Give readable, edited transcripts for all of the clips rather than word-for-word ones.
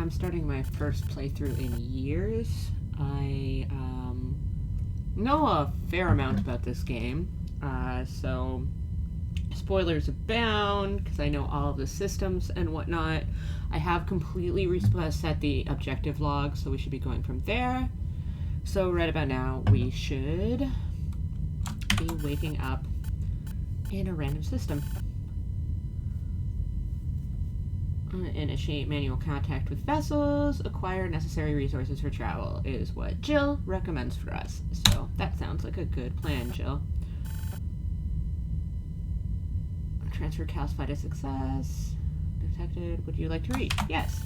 I'm starting my first playthrough in years. I know a fair amount about this game, so spoilers abound because I know all of the systems and whatnot. I have completely reset the objective log, so we should be going from there. So right about now, we should be waking up in a random system. Initiate manual contact with vessels, acquire necessary resources for travel is what Jill recommends for us. So that sounds like a good plan, Jill. Transfer calcified a success. Detected. Would you like to read? Yes.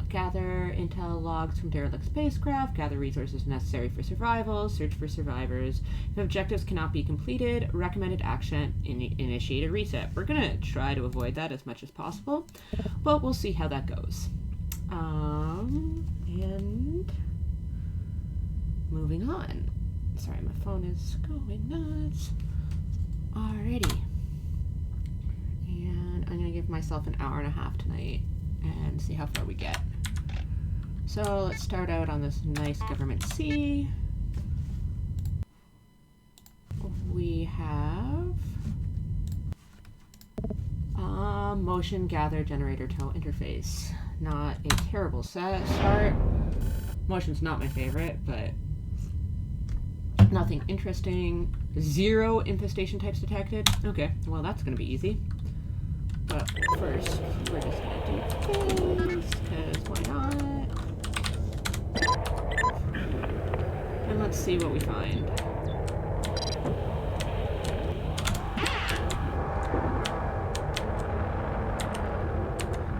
Gather intel logs from derelict spacecraft, gather resources necessary for survival, search for survivors. If objectives cannot be completed, recommended action, initiate a reset. We're going to try to avoid that as much as possible, but we'll see how that goes. And moving on. Sorry, my phone is going nuts. Alrighty. And I'm going to give myself an hour and a half tonight and see how far we get. So let's start out on this nice government C. We have motion gather generator tow interface. Not a terrible start. Motion's not my favorite, but nothing interesting. 0 infestation types detected. Okay, well that's gonna be easy. But first, we're just gonna do this, because why not? And let's see what we find.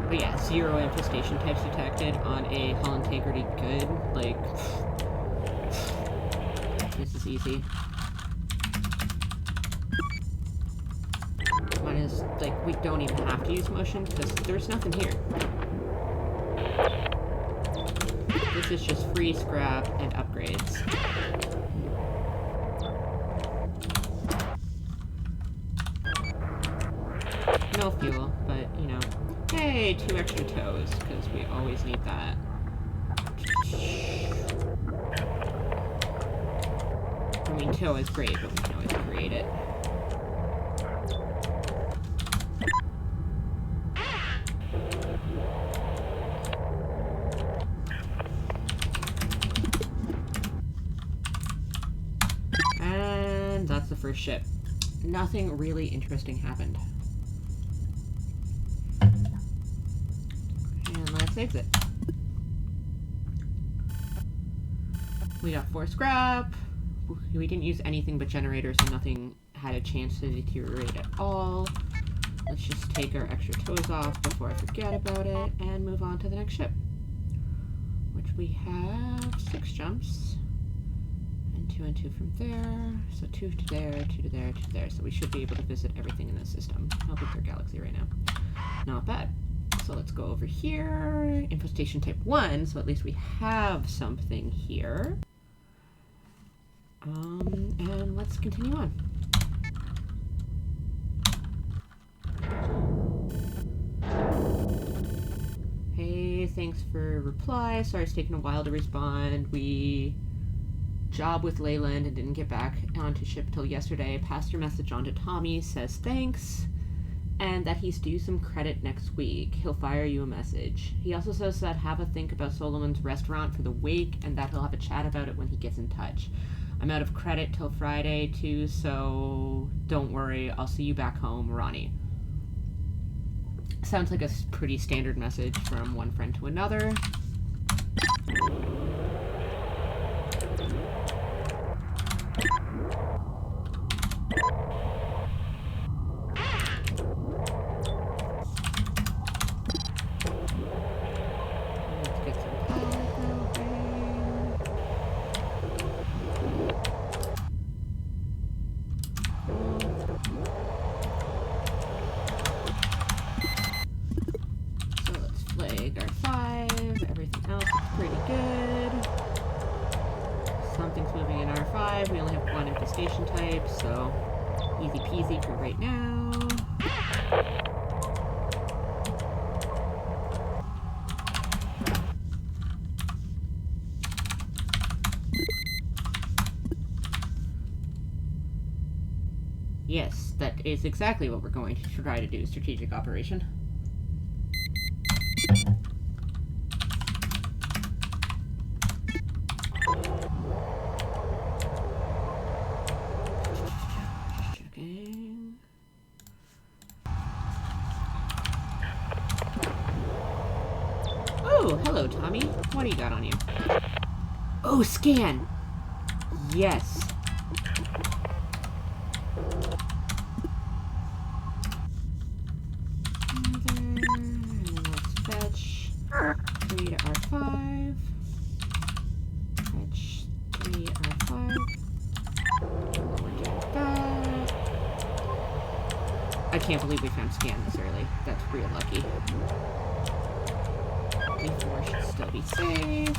But yeah, 0 infestation types detected on a hull integrity good. Like, this is easy. One is, like, we don't even have to use motion because there's nothing here. This is just free scrap and upgrades. No fuel, but, you know. Hey, 2 extra toes, because we always need that. I mean, tow is great, but we can always create it. And that's the first ship. Nothing really interesting happened. And let's exit. We got 4 scrap. We didn't use anything but generators, and nothing had a chance to deteriorate at all. Let's just take our extra toes off before I forget about it and move on to the next ship. Which we have 6 jumps. And 2 and 2 from there. So 2 to there, 2 to there, 2 to there. So we should be able to visit everything in the system. How big's our galaxy right now? Not bad. So let's go over here. Infestation type 1, so at least we have something here. And let's continue on. Hey, thanks for reply. Sorry it's taken a while to respond. We job with Leyland and didn't get back onto ship till yesterday. Passed your message on to Tommy, says thanks, and that he's due some credit next week. He'll fire you a message. He also says that have a think about Solomon's restaurant for the wake, and that he'll have a chat about it when he gets in touch. I'm out of credit till Friday, too, so don't worry. I'll see you back home, Ronnie. Sounds like a pretty standard message from one friend to another. We only have 1 infestation type, so easy peasy for right now. Yes, that is exactly what we're going to try to do, strategic operation. Checking. Oh, hello, Tommy. What do you got on you? Oh, scan! Yes. Let's fetch 3 to R5. Fetch 3 R5. We're doing that. I can't believe we found scan this early. That's real lucky. D4 should still be safe.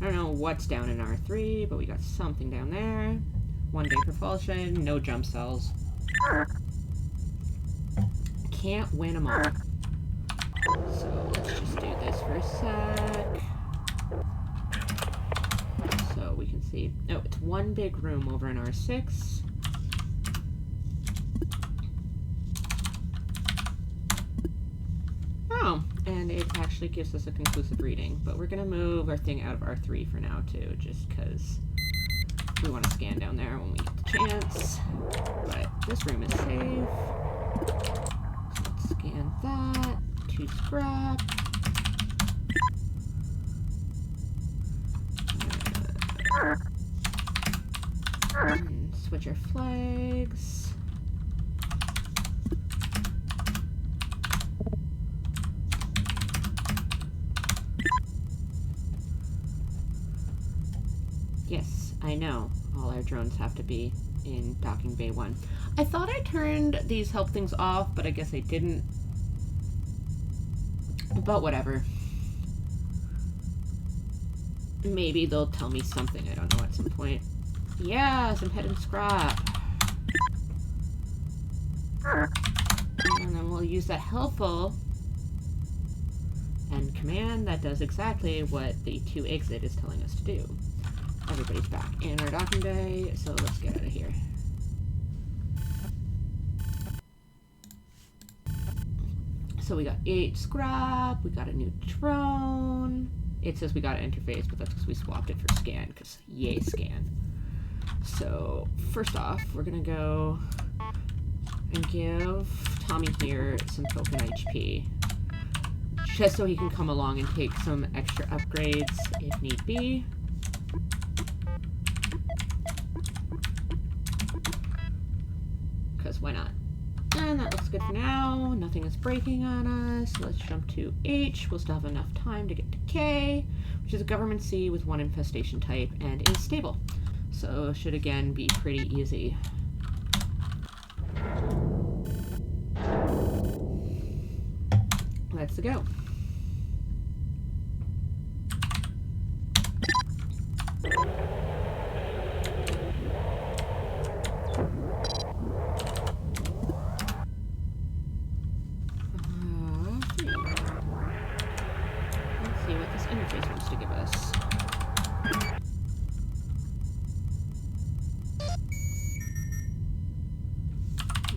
I don't know what's down in R3, but we got something down there. 1 day propulsion, no jump cells. Can't win them all. So let's just do this for a sec. So we can see. Oh, it's 1 big room over in R6. Oh, and it actually gives us a conclusive reading. But we're going to move our thing out of R3 for now, too, just because we want to scan down there when we get the chance. But this room is safe. So let's scan that. 2 scrap. And switch our flags. Yes, I know. All our drones have to be in docking bay 1. I thought I turned these help things off, but I guess I didn't. But whatever. Maybe they'll tell me something, I don't know, at some point. Yeah, some head and scrap. And then we'll use that helpful and command that does exactly what the 2 exit is telling us to do. Everybody's back in our docking bay, so let's get out of here. So we got 8 scrap, we got a new drone. It says we got an interface, but that's because we swapped it for scan, because yay scan. So first off, we're gonna go and give Tommy here some token HP. Just so he can come along and take some extra upgrades if need be. Because why not? And that looks good for now. Nothing is breaking on us. Let's jump to H. We'll still have enough time to get to K, which is a government C with 1 infestation type and is stable. So should again be pretty easy. Let's go. Interface wants to give us.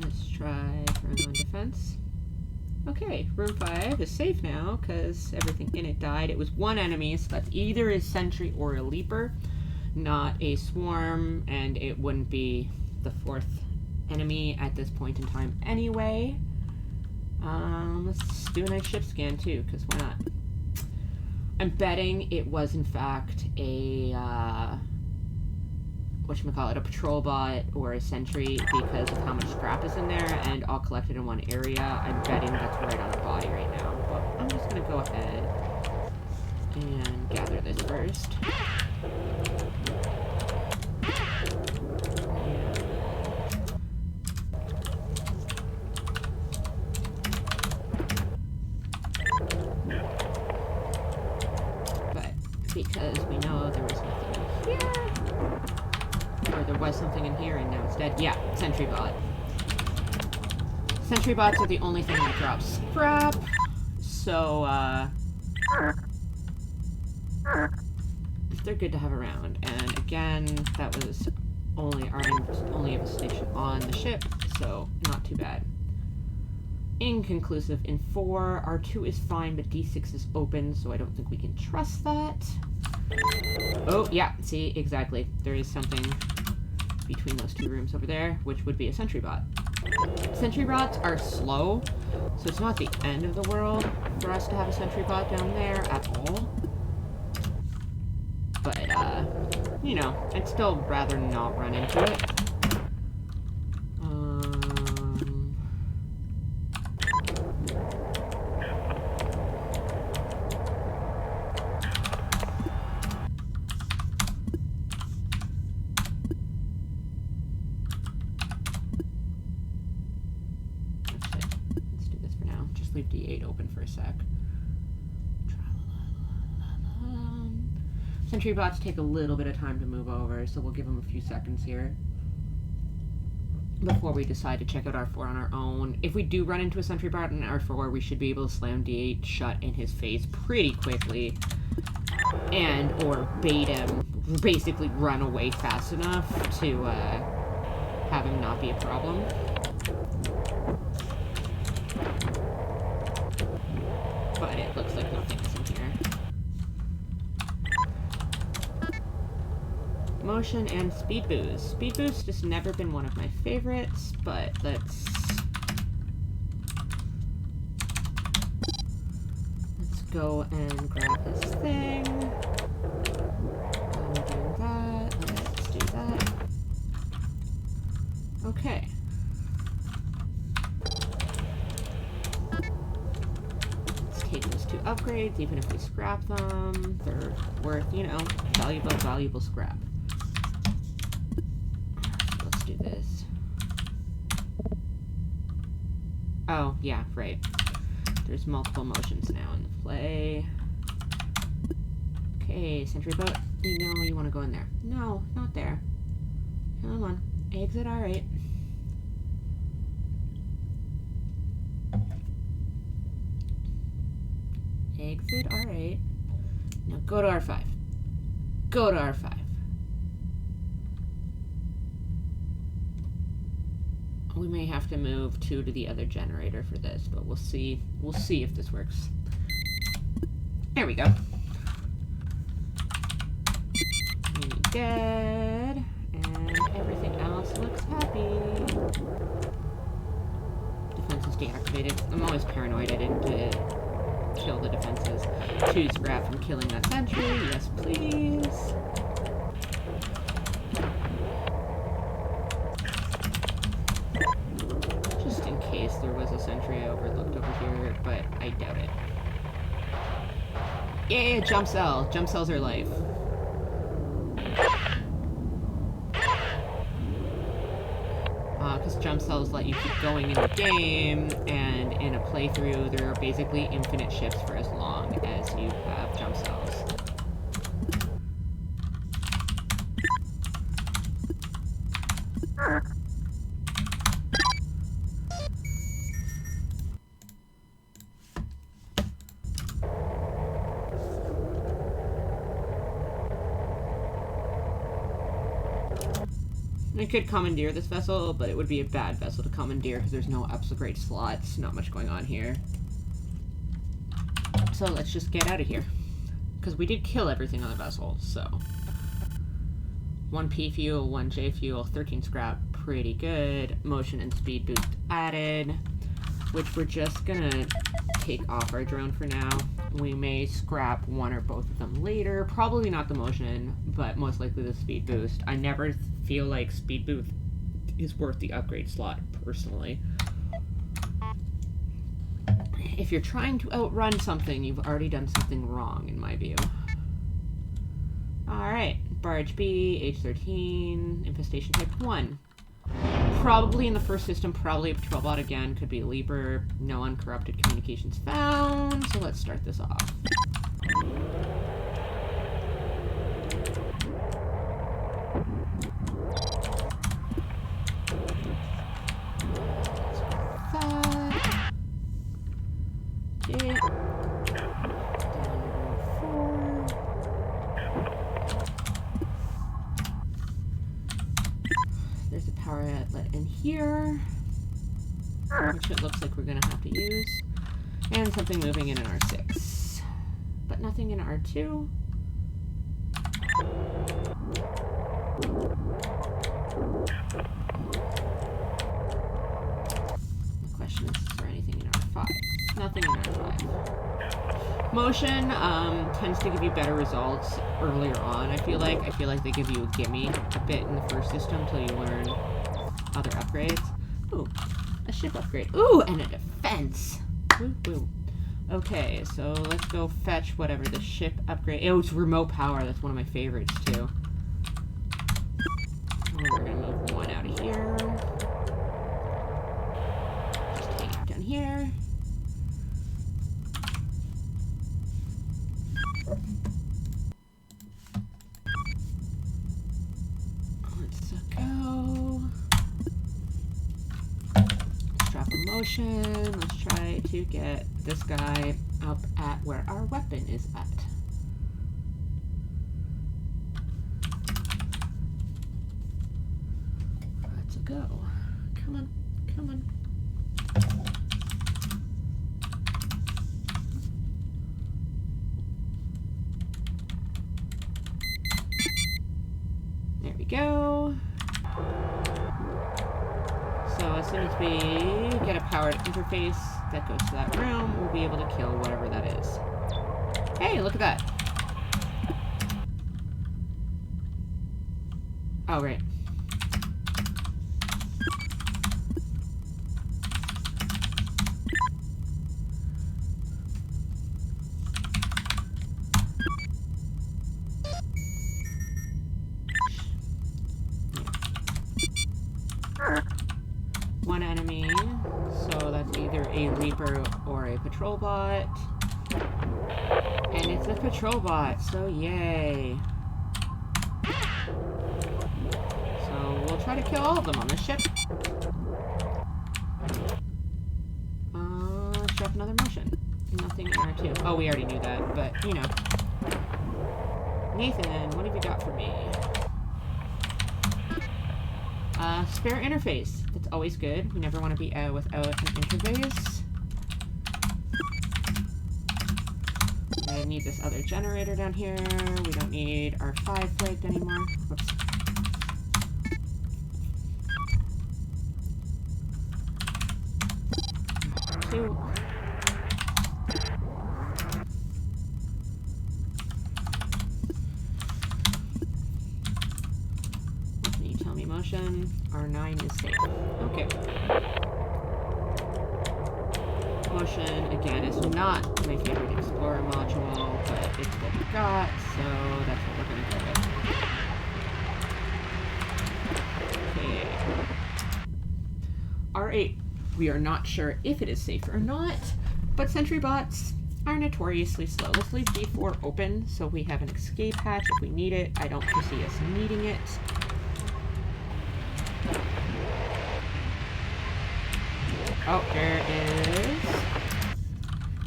Let's try for a non-defense. Okay, room 5 is safe now because everything in it died. It was 1 enemy, so that's either a sentry or a leaper, not a swarm, and it wouldn't be the 4th enemy at this point in time anyway. Let's do a nice ship scan too, because why not? I'm betting it was in fact a whatchamacallit, a patrol bot or a sentry because of how much scrap is in there and all collected in 1 area. I'm betting that's right on the body right now. But I'm just gonna go ahead and gather this first. Because we know there was nothing in here. Or there was something in here and now it's dead. Yeah, sentry bot. Sentry bots are the only thing that drops scrap. So, they're good to have around. And again, that was only our only investigation on the ship, so not too bad. Inconclusive in 4. R2 is fine, but D6 is open, so I don't think we can trust that. Oh, yeah, see, exactly. There is something between those 2 rooms over there, which would be a sentry bot. Sentry bots are slow, so it's not the end of the world for us to have a sentry bot down there at all. But, you know, I'd still rather not run into it. Let's do this for now. Just leave D8 open for a sec. Sentry bots take a little bit of time to move over, so we'll give them a few seconds here before we decide to check out R4 on our own. If we do run into a sentry bot in R4, we should be able to slam D8 shut in his face pretty quickly and or bait him, basically run away fast enough to have him not be a problem. But it looks like nothing is in here. Motion and speed boost. Speed boost has never been one of my favorites, but let's go and grab this thing. While we're doing that, let's do that. Okay. Let's take those 2 upgrades, even if we scrap them. They're worth, you know, valuable scrap. Do this. Oh, yeah, right. There's multiple motions now in the play. Okay, sentry boat. You know you want to go in there. No, not there. Come on. Exit R8. Exit R8. Now go to R5. Go to R5. We may have to move 2 to the other generator for this, but we'll see. We'll see if this works. There we go. Dead, and everything else looks happy. Defense is deactivated. I'm always paranoid I didn't kill the defenses. 2 scrap from killing that sentry. Yes, please. There was a sentry I overlooked over here, but I doubt it. Yeah, jump cell. Jump cells are life. Because jump cells let you keep going in the game, and in a playthrough, there are basically infinite ships for as long as you have jump cells. I could commandeer this vessel, but it would be a bad vessel to commandeer because there's no upgrade slots, not much going on here. So let's just get out of here. Because we did kill everything on the vessel, so. 1 P fuel, 1 J fuel, 13 scrap, pretty good. Motion and speed boost added, which we're just gonna take off our drone for now. We may scrap 1 or both of them later. Probably not the motion, but most likely the speed boost. I never feel like speed boost is worth the upgrade slot, personally. If you're trying to outrun something, you've already done something wrong, in my view. Alright, barge B, H13, infestation type 1. Probably in the first system, probably a patrol bot again, could be a leaper. No uncorrupted communications found, so let's start this off. here, which it looks like we're going to have to use, and something moving in an R6, but nothing in R2. The question is there anything in R5? Nothing in R5. Motion tends to give you better results earlier on. I feel like they give you a gimme a bit in the first system until you learn other upgrades. Ooh, a ship upgrade. Ooh, and a defense. Woo woo. Okay, so let's go fetch whatever the ship upgrade. Oh, it's remote power. That's one of my favorites too. We're gonna move one out of here. Just take it down here. Let's go. Let's drop a motion. Let's try to get this guy up at where our weapon is at. Let's go. Come on, come on. There we go. So as soon as we get a powered interface that goes to that room, we'll be able to kill whatever that is. Hey, look at that. Oh, right. One enemy, so that's either a Reaper or a patrol bot. And it's a patrol bot, so yay. So we'll try to kill all of them on the ship. Let's drop another motion. Nothing in R2. Oh, we already knew that, but you know. Nathan, what have you got for me? Spare interface. That's always good. We never want to be without an interface. I need this other generator down here. We don't need our 5 flagged anymore. Whoops. Two. Motion. R9 is safe. Okay. Motion, again, is not my favorite Explorer module, but it's what we got, so that's what we're going to go with. Okay. R8. We are not sure if it is safe or not, but sentry bots are notoriously slow. Let's leave D4 open so we have an escape hatch if we need it. I don't foresee us needing it. Oh, there is,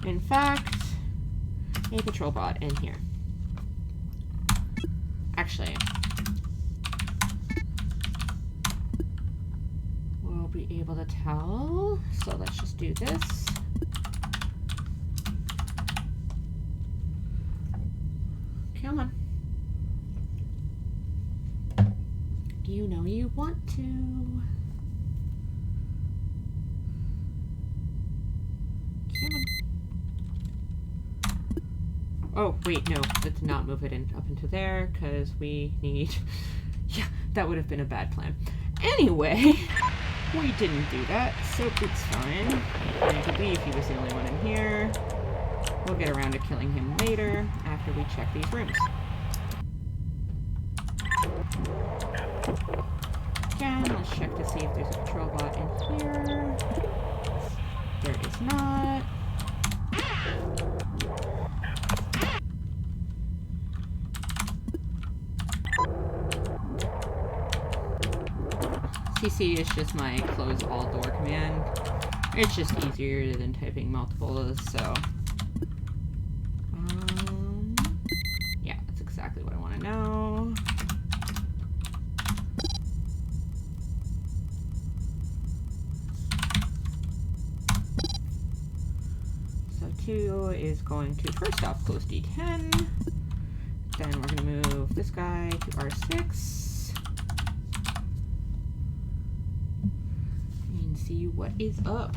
in fact, a patrol bot in here. Actually, we'll be able to tell, so let's just do this. Come on. You know you want to. Oh, wait, no, let's not move it up into there, because we need... Yeah, that would have been a bad plan. Anyway, we didn't do that, so it's fine. I believe he was the only one in here. We'll get around to killing him later, after we check these rooms. Again, let's check to see if there's a patrol bot in here. There is not. CC is just my close all door command. It's just easier than typing multiples, so... yeah, that's exactly what I want to know. D2 is going to first off close D10. Then we're going to move this guy to R6. And see what is up.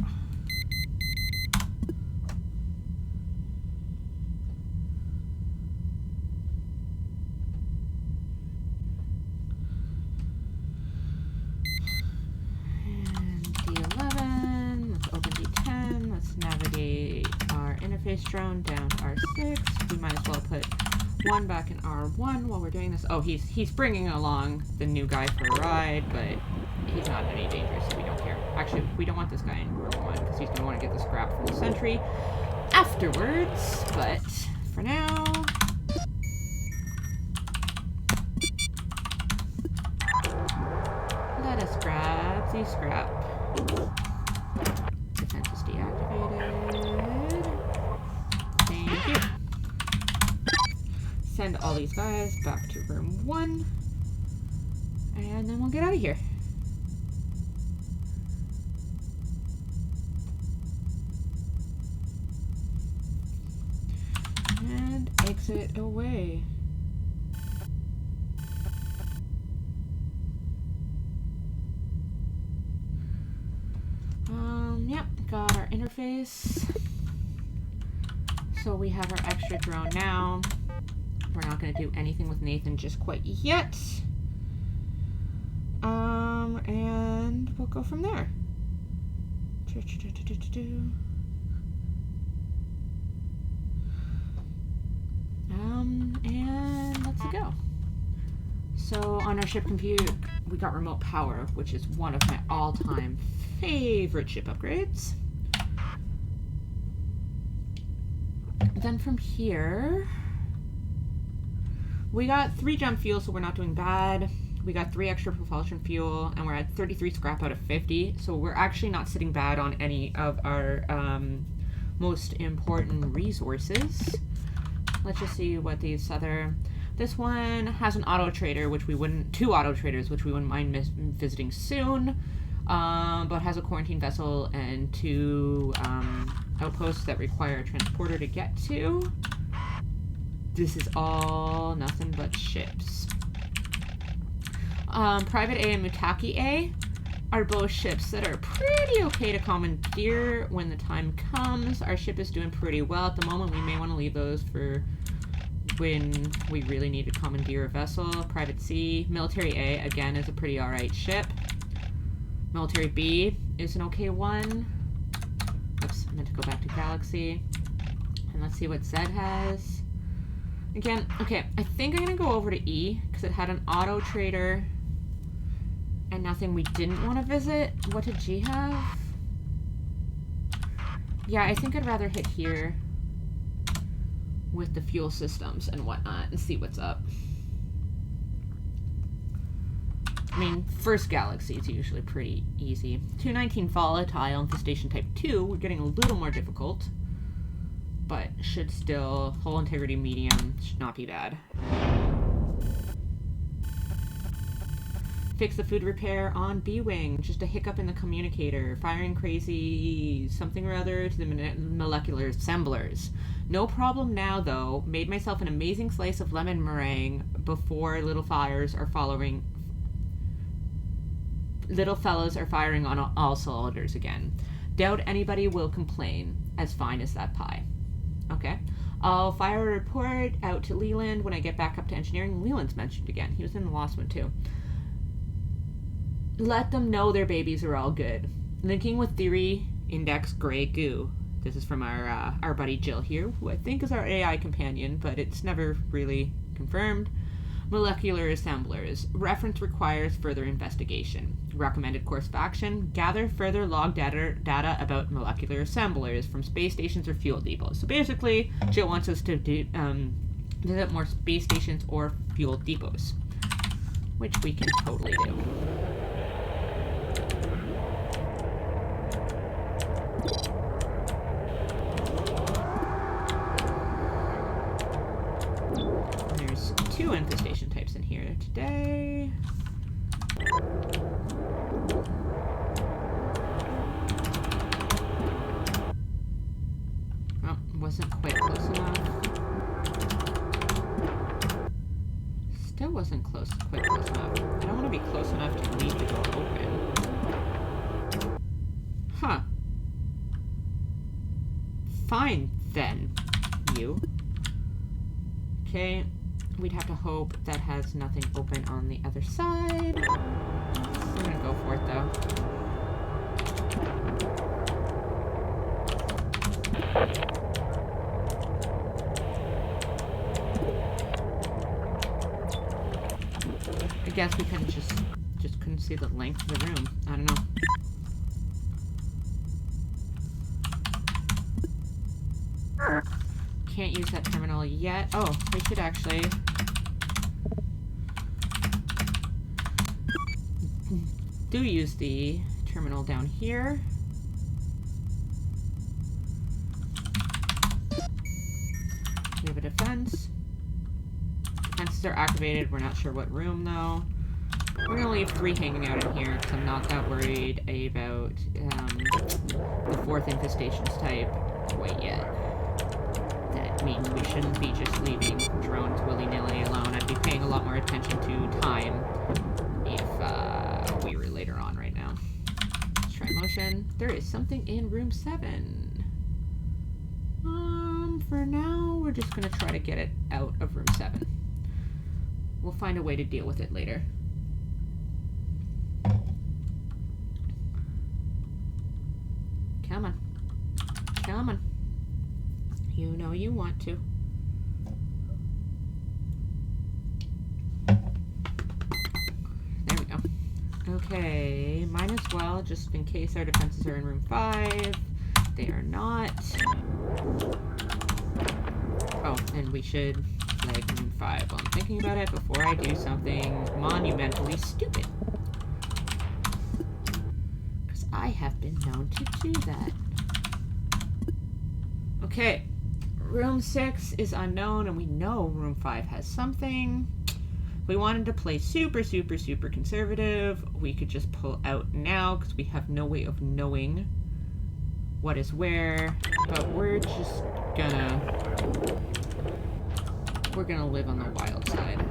Interface drone down to R6. We might as well put one back in R1 while we're doing this. Oh, he's bringing along the new guy for a ride, but he's not in any danger, so we don't care. Actually, we don't want this guy in R1 because he's going to want to get the scrap from the sentry afterwards, but for now... let us grab the scrap. Defense is deactivated. Thank you. Send all these guys back to room 1. And then we'll get out of here. And exit away. Yep, got our interface. So we have our extra drone now. We're not going to do anything with Nathan just quite yet. And we'll go from there. And let's go. So on our ship computer, we got remote power, which is one of my all-time favorite ship upgrades. Then from here, we got 3 jump fuel, so we're not doing bad. We got 3 extra propulsion fuel, and we're at 33 scrap out of 50, so we're actually not sitting bad on any of our most important resources. Let's just see what these other... This one has an auto trader, which we wouldn't... 2 auto traders, which we wouldn't mind visiting soon, but has a quarantine vessel and 2 outposts that require a transporter to get to. This is all nothing but ships. Private A and Mutaki A are both ships that are pretty okay to commandeer when the time comes. Our ship is doing pretty well at the moment. We may want to leave those for when we really need to commandeer a vessel. Private C. Military A, again, is a pretty alright ship. Military B is an okay one. Oops, I meant to go back to Galaxy. And let's see what Z has. Again, okay, I think I'm going to go over to E, because it had an auto trader and nothing we didn't want to visit. What did G have? Yeah, I think I'd rather hit here with the fuel systems and whatnot and see what's up. I mean, first Galaxy is usually pretty easy. 219 volatile infestation type 2, we're getting a little more difficult, but should still, hull integrity medium, should not be bad. Fix the food repair on B-Wing, just a hiccup in the communicator, firing crazy something or other to the molecular assemblers. No problem now, though. Made myself an amazing slice of lemon meringue before little fellows are firing on all cylinders again. Doubt anybody will complain. As fine as that pie. Okay. I'll fire a report out to Leland when I get back up to engineering. Leland's mentioned again. He was in the last one, too. Let them know their babies are all good. Linking with theory, index, gray goo. This is from our buddy Jill here, who I think is our AI companion, but it's never really confirmed. Molecular assemblers. Reference requires further investigation. Recommended course of action. Gather further log data about molecular assemblers from space stations or fuel depots. So basically, Jill wants us to visit more space stations or fuel depots, which we can totally do. There's 2 infestation types in here today. Oh, Still wasn't quite close enough. I don't want to be close enough to leave the door open. Huh. Fine, then. You. Okay. We'd have to hope that has nothing open on the other side. We're gonna go for it, though. I guess we couldn't just couldn't see the length of the room. I don't know. Can't use that terminal yet. Oh, we should actually do use the terminal down here. We have a defense. Defenses are activated. We're not sure what room, though. We're going to leave 3 hanging out in here because I'm not that worried about the 4th infestations type quite yet. That means we shouldn't be just leaving drones willy-nilly alone. I'd be paying a lot more attention to time if we were later on right now. Let's try motion. There is something in room 7. For now, we're just going to try to get it out of room 7. We'll find a way to deal with it later. Come on. Come on. You know you want to. There we go. Okay, might as well, just in case our defenses are in room 5. They are not. Oh, and we should flag room 5 while I'm thinking about it before I do something monumentally stupid. Because I have been known to do that. Okay. Room 6 is unknown, and we know room 5 has something. If we wanted to play super, super, super conservative, we could just pull out now, because we have no way of knowing what is where. But we're just gonna... we're gonna live on the wild side.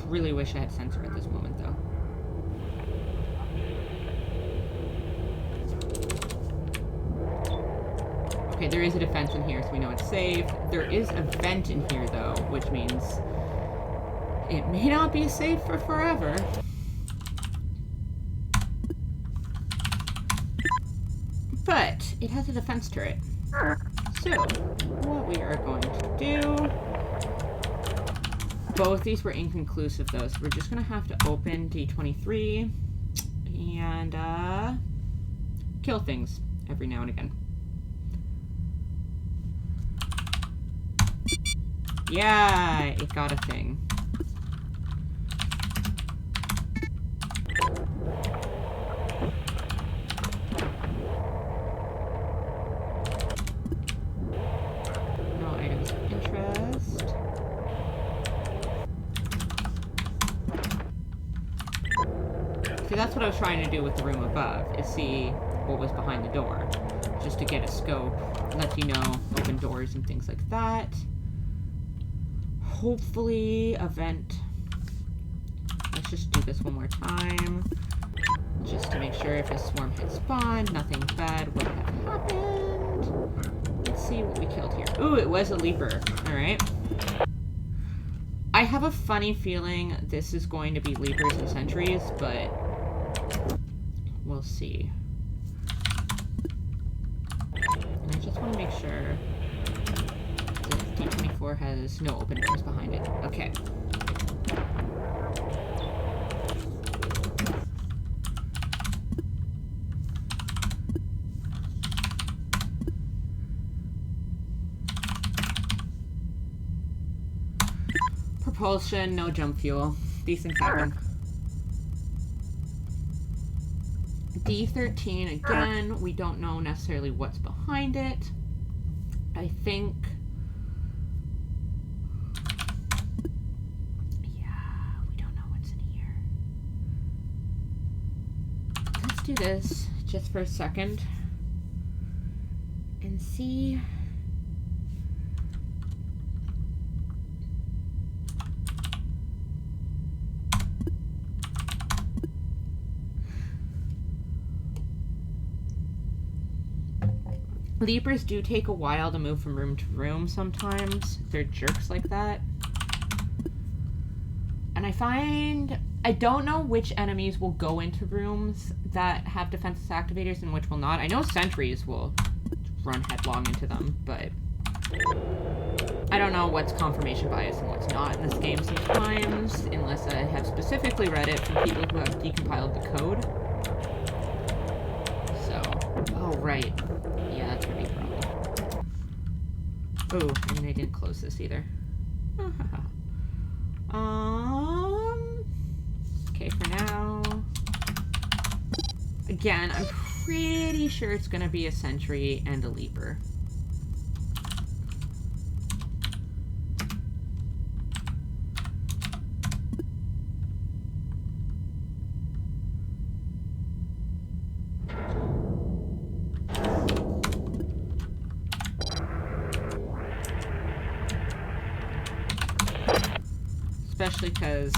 Really wish I had sensor at this moment, though. Okay, there is a defense in here, so we know it's safe. There is a vent in here, though, which means it may not be safe for forever. But it has a defense turret. So, what we are going to do... Both these were inconclusive, though, so we're just going to have to open D23 and kill things every now and again. Yeah, it got a thing. No items of interest. See, that's what I was trying to do with the room above, is see what was behind the door. Just to get a scope, let you know, open doors and things like that. Hopefully a vent. Let's just do this one more time. Just to make sure if a swarm hit spawn, nothing bad would have happened. Let's see what we killed here. Ooh, it was a leaper. Alright. I have a funny feeling this is going to be leapers and sentries, but we'll see. And I just want to make sure that D24 has no open doors behind it. Okay. Propulsion, no jump fuel. These things happen. D13, again, we don't know necessarily what's behind it. I think... yeah, we don't know what's in here. Let's do this just for a second. and see. Leapers do take a while to move from room to room sometimes. They're jerks like that. And I don't know which enemies will go into rooms that have defenses activators and which will not. I know sentries will run headlong into them, but I don't know what's confirmation bias and what's not in this game sometimes, unless I have specifically read it from people who have decompiled the code. So, oh right. Yeah, that's gonna be a problem. Oh, and I didn't close this either. Okay, for now. Again, I'm pretty sure it's gonna be a sentry and a leaper. Especially because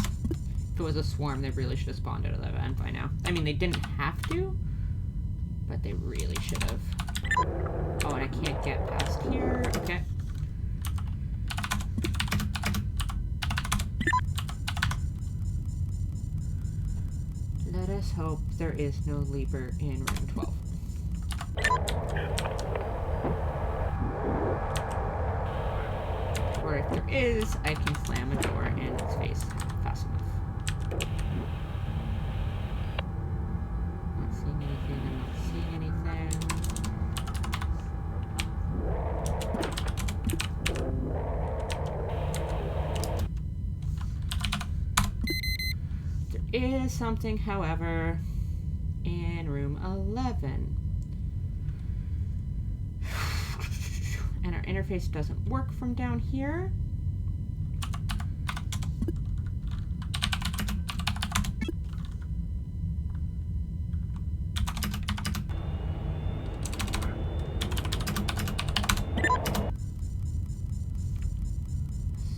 if it was a swarm, they really should have spawned out of that vent by now. I mean, they didn't have to, but they really should have. Oh, and I can't get past here. Okay. Let us hope there is no leaper in room 12. Or if there is, I can slam a door in its face fast enough. Not seeing anything, I'm not seeing anything. There is something, however, in room 11. And our interface doesn't work from down here.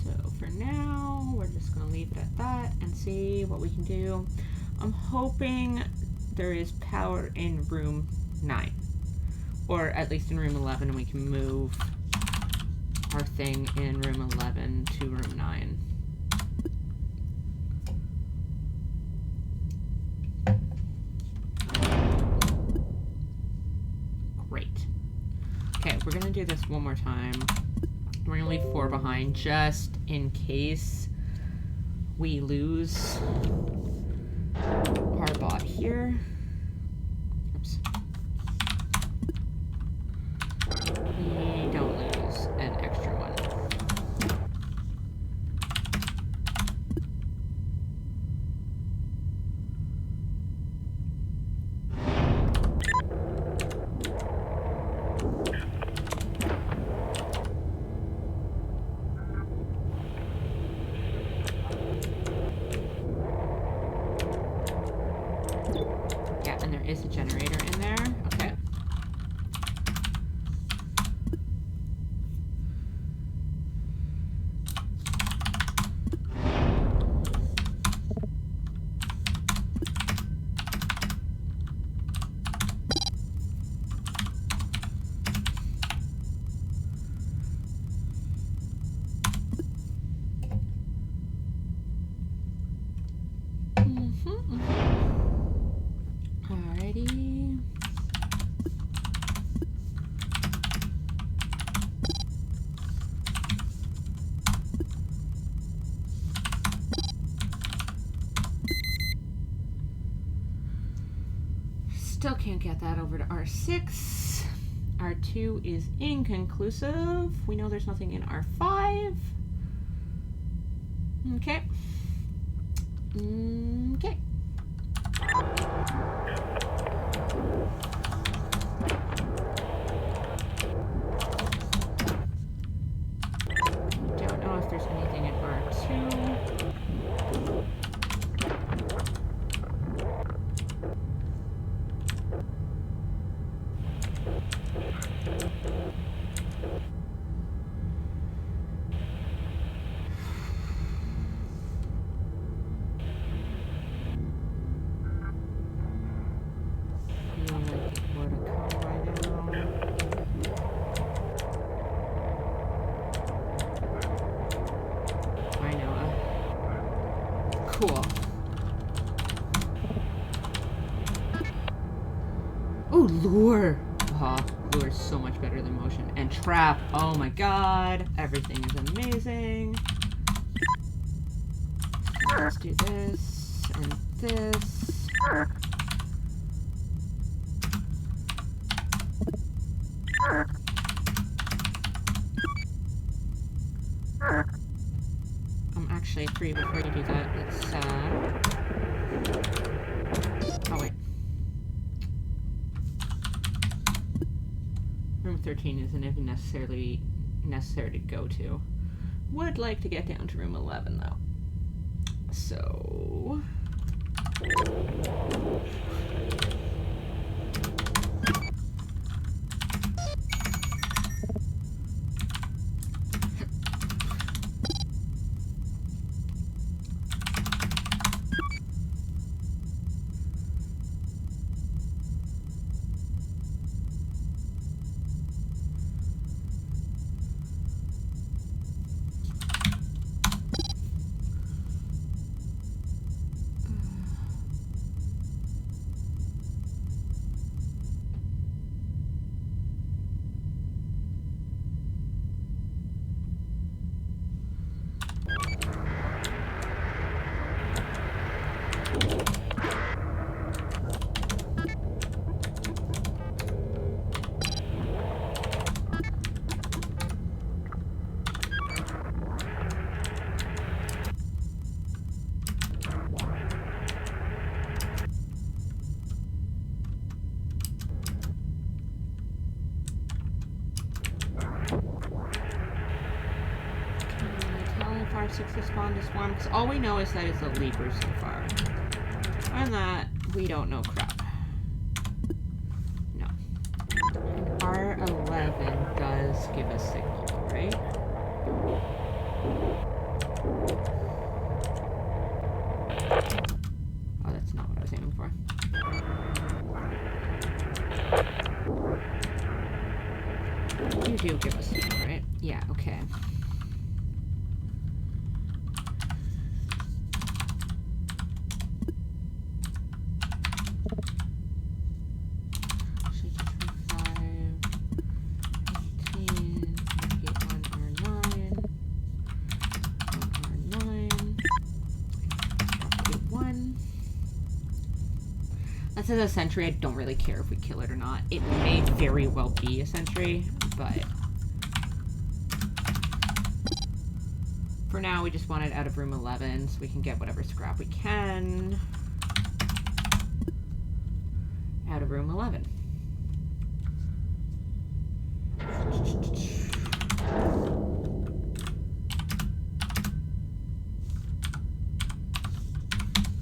So for now, we're just going to leave it at that and see what we can do. I'm hoping there is power in room 9. Or at least in room 11, and we can move our thing in room 11 to room 9. Great. Okay, we're gonna do this one more time. We're gonna leave 4 behind just in case we lose our bot here. Oops. We don't lose an extra one. Yeah, and there is a generator in there. Okay. Alrighty. Still can't get that over to R6. R2 is inconclusive. We know there's nothing in R5. Okay. Okay. Don't know if there's anything in R2. so much better than motion. And trap, oh my god, everything is amazing. Let's do this and this. Actually, 3, before you do that, let's, oh wait. Room 13 isn't even necessary to go to. Would like to get down to room 11, though. So... Respond to swarm, because all we know is that it's a leaper so far. And that we don't know crap. No. And R11 does give us signal, right? Oh, that's not what I was aiming for. You do give us signal, right? Yeah, okay. This is a sentry. I don't really care if we kill it or not. It may very well be a sentry, but for now we just want it out of room 11 so we can get whatever scrap we can out of room 11.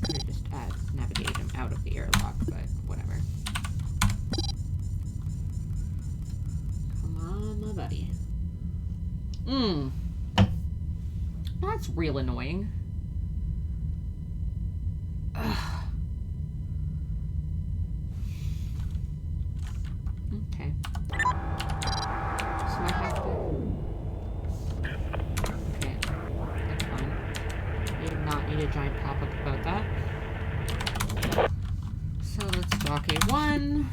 Could just navigate him out of the airlock, but whatever. Come on, my buddy. That's real annoying. Ugh. Okay. So I have to... Okay, that's fine. We do not need a giant pop-up about that. So let's dock A1.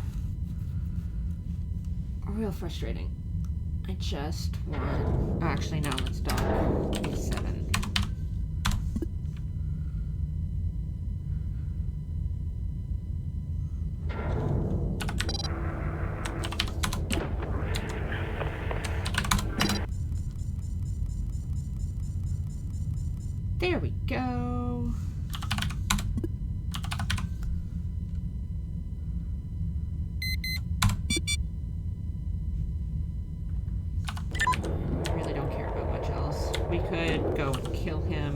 Real frustrating. I just want... Actually, no, let's dock A7. There we go. I really don't care about much else. We could go and kill him.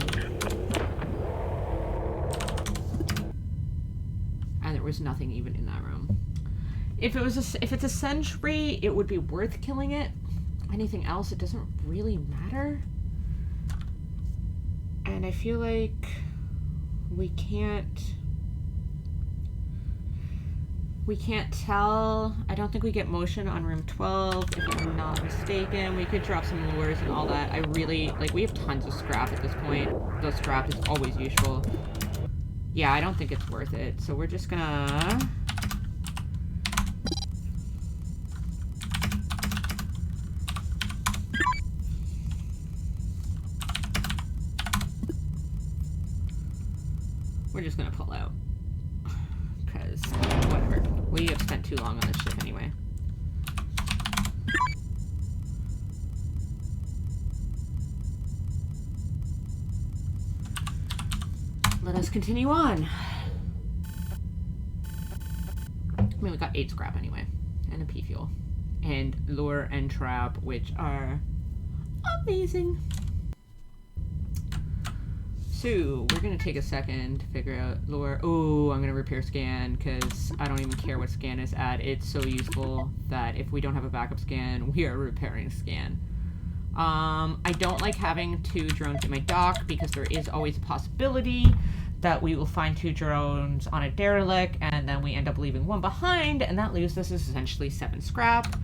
And there was nothing even in that room. If it's a sentry, it would be worth killing it. Anything else, it doesn't really matter. And I feel like we can't tell. I don't think we get motion on room 12, if I'm not mistaken. We could drop some lures and all that. I really, like, we have tons of scrap at this point. The scrap is always useful. Yeah, I don't think it's worth it. So we're just gonna... we're just gonna pull out. Because, whatever. We have spent too long on this ship anyway. Let us continue on. I mean, we got 8 scrap anyway. And a P fuel. And lure and trap, which are amazing. So, we're going to take a second to figure out lure. Oh, I'm going to repair scan because I don't even care what scan is at. It's so useful that if we don't have a backup scan, we are repairing scan. I don't like having 2 drones in my dock because there is always a possibility that we will find 2 drones on a derelict and then we end up leaving 1 behind and that leaves us essentially 7 scrap.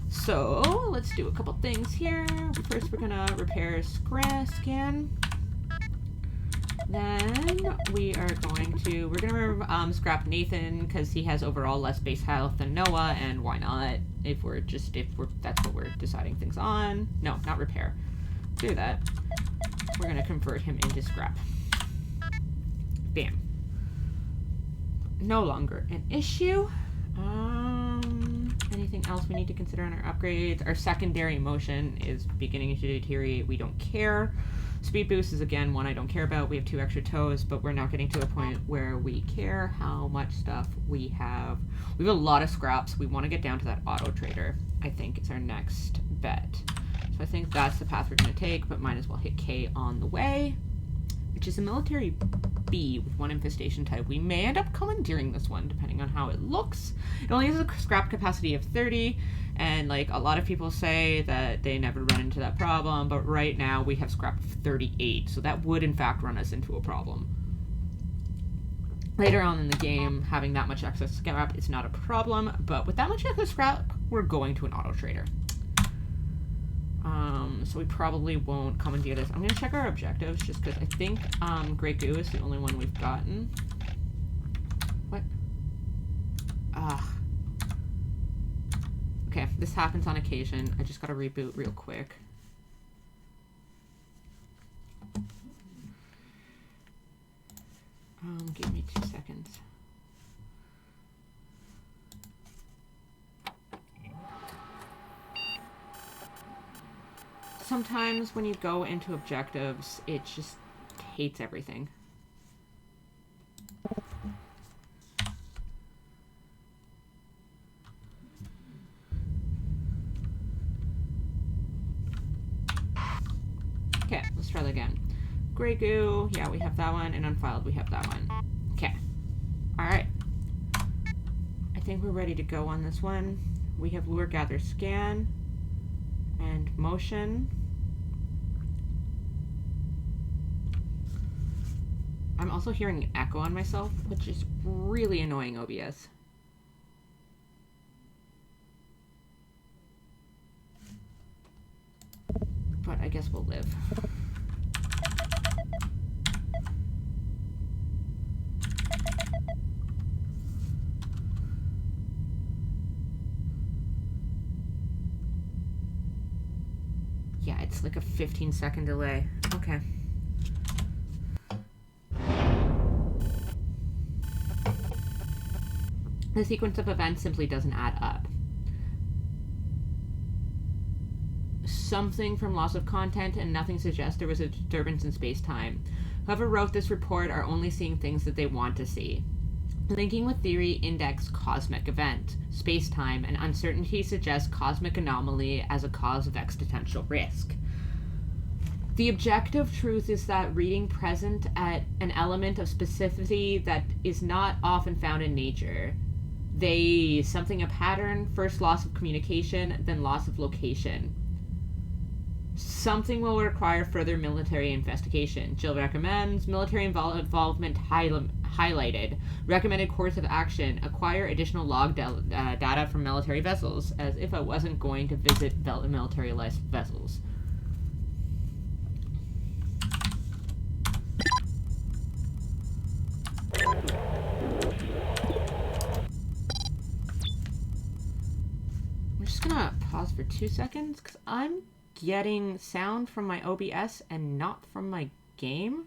So let's do a couple things here. First we're gonna repair scan. Then we're gonna scrap Nathan because he has overall less base health than Noah, and why not? If that's what we're deciding things on. No, not repair. Do that. We're gonna convert him into scrap. Bam. No longer an issue. Anything else we need to consider on our upgrades? Our secondary motion is beginning to deteriorate. We don't care. Speed boost is again one I don't care about. We have 2 extra toes, but we're not getting to a point where we care how much stuff we have. We have a lot of scraps. We want to get down to that auto trader, I think, is our next bet. So I think that's the path we're going to take, but might as well hit K on the way, which is a military B with 1 infestation type. We may end up commandeering this one, depending on how it looks. It only has a scrap capacity of 30, and like a lot of people say that they never run into that problem, but right now we have scrap of 38, so that would in fact run us into a problem. Later on in the game, having that much excess scrap is not a problem, but with that much excess scrap, we're going to an auto trader. So we probably won't commandeer this. I'm going to check our objectives just because I think Great Goo is the only one we've gotten. What? Okay, this happens on occasion. I just got to reboot real quick. Give me 2 seconds. Sometimes when you go into objectives, it just hates everything. Okay, let's try that again. Grey Goo, yeah, we have that one, and Unfiled, we have that one. Okay. Alright. I think we're ready to go on this one. We have Lure, Gather, Scan, and Motion. I'm also hearing an echo on myself, which is really annoying OBS. But I guess we'll live. Yeah, it's like a 15-second delay. Okay. The sequence of events simply doesn't add up. Something from loss of content and nothing suggests there was a disturbance in space-time. Whoever wrote this report are only seeing things that they want to see. Linking with theory index cosmic event. Space-time and uncertainty suggests cosmic anomaly as a cause of existential risk. The objective truth is that reading present at an element of specificity that is not often found in nature. Something a pattern, first loss of communication, then loss of location. Something will require further military investigation. Jill recommends military involvement highlighted. Recommended course of action, acquire additional log data from military vessels, as if I wasn't going to visit military vessels. I'm just gonna pause for 2 seconds because I'm getting sound from my OBS and not from my game.